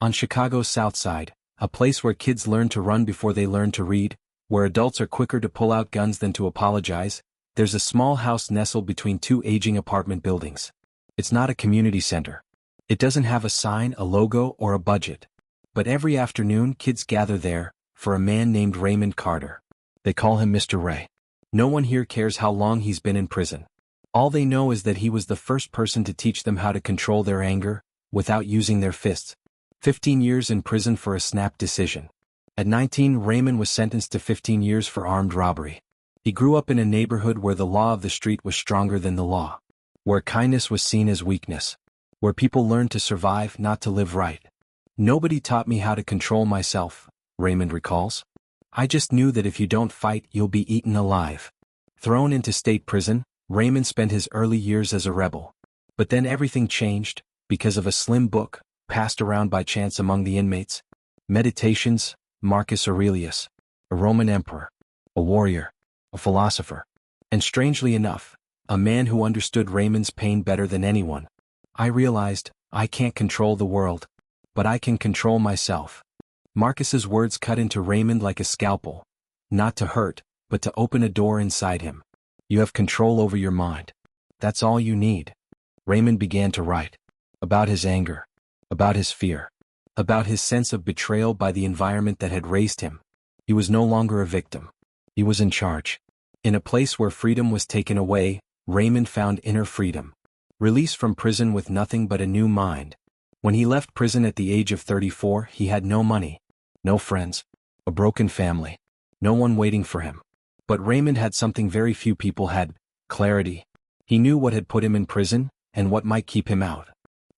On Chicago's South Side, a place where kids learn to run before they learn to read, where adults are quicker to pull out guns than to apologize, there's a small house nestled between two aging apartment buildings. It's not a community center. It doesn't have a sign, a logo, or a budget. But every afternoon kids gather there, for a man named Raymond Carter. They call him Mr. Ray. No one here cares how long he's been in prison. All they know is that he was the first person to teach them how to control their anger, without using their fists. 15 years in prison for a snap decision. At 19, Raymond was sentenced to 15 years for armed robbery. He grew up in a neighborhood where the law of the street was stronger than the law. Where kindness was seen as weakness. Where people learned to survive, not to live right. Nobody taught me how to control myself, Raymond recalls. I just knew that if you don't fight, you'll be eaten alive. Thrown into state prison, Raymond spent his early years as a rebel. But then everything changed, because of a slim book, passed around by chance among the inmates. Meditations, Marcus Aurelius. A Roman emperor. A warrior. A philosopher. And strangely enough, a man who understood Raymond's pain better than anyone. I realized, I can't control the world. But I can control myself. Marcus's words cut into Raymond like a scalpel. Not to hurt, but to open a door inside him. You have control over your mind. That's all you need. Raymond began to write. About his anger. About his fear. About his sense of betrayal by the environment that had raised him. He was no longer a victim. He was in charge. In a place where freedom was taken away, Raymond found inner freedom. Released from prison with nothing but a new mind. When he left prison at the age of 34, he had no money, no friends, a broken family, no one waiting for him. But Raymond had something very few people had, clarity. He knew what had put him in prison, and what might keep him out.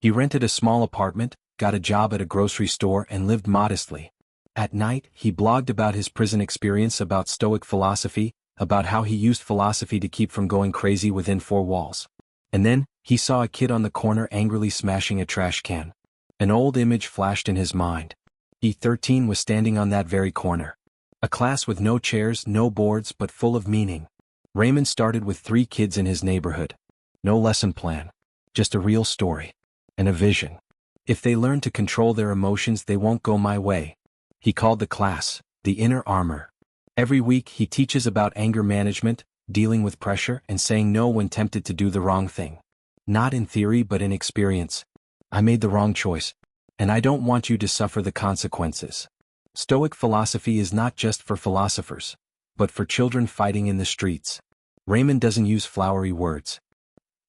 He rented a small apartment, got a job at a grocery store, and lived modestly. At night, he blogged about his prison experience, about Stoic philosophy, about how he used philosophy to keep from going crazy within four walls. And then, he saw a kid on the corner angrily smashing a trash can. An old image flashed in his mind. He, 13, was standing on that very corner. A class with no chairs, no boards, but full of meaning. Raymond started with 3 kids in his neighborhood. No lesson plan. Just a real story. And a vision. If they learn to control their emotions, they won't go my way. He called the class, the Inner Armor. Every week he teaches about anger management, dealing with pressure, and saying no when tempted to do the wrong thing. Not in theory but in experience. I made the wrong choice. And I don't want you to suffer the consequences. Stoic philosophy is not just for philosophers, but for children fighting in the streets. Raymond doesn't use flowery words.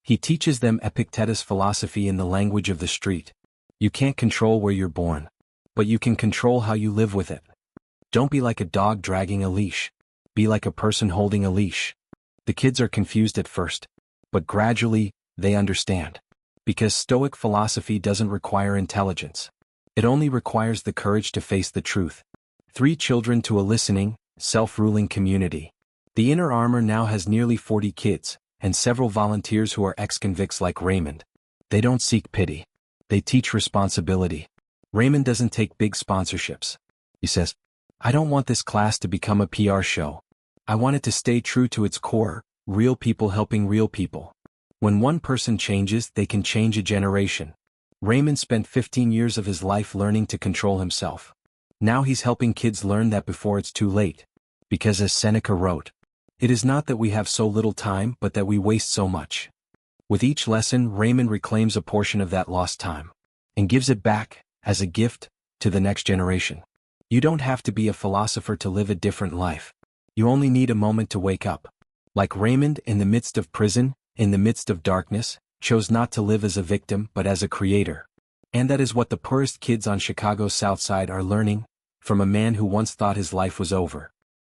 He teaches them Epictetus philosophy in the language of the street. You can't control where you're born, but you can control how you live with it. Don't be like a dog dragging a leash. Be like a person holding a leash. The kids are confused at first, but gradually, they understand. Because Stoic philosophy doesn't require intelligence. It only requires the courage to face the truth. 3 children to a listening, self-ruling community. The Inner Armor now has nearly 40 kids, and several volunteers who are ex-convicts like Raymond. They don't seek pity. They teach responsibility. Raymond doesn't take big sponsorships. He says, I don't want this class to become a PR show. I want it to stay true to its core, real people helping real people. When one person changes, they can change a generation. Raymond spent 15 years of his life learning to control himself. Now he's helping kids learn that before it's too late. Because as Seneca wrote, it is not that we have so little time but that we waste so much. With each lesson, Raymond reclaims a portion of that lost time. And gives it back, as a gift, to the next generation. You don't have to be a philosopher to live a different life. You only need a moment to wake up. Like Raymond, in the midst of prison, in the midst of darkness, chose not to live as a victim but as a creator. And that is what the poorest kids on Chicago's South Side are learning, from a man who once thought his life was over.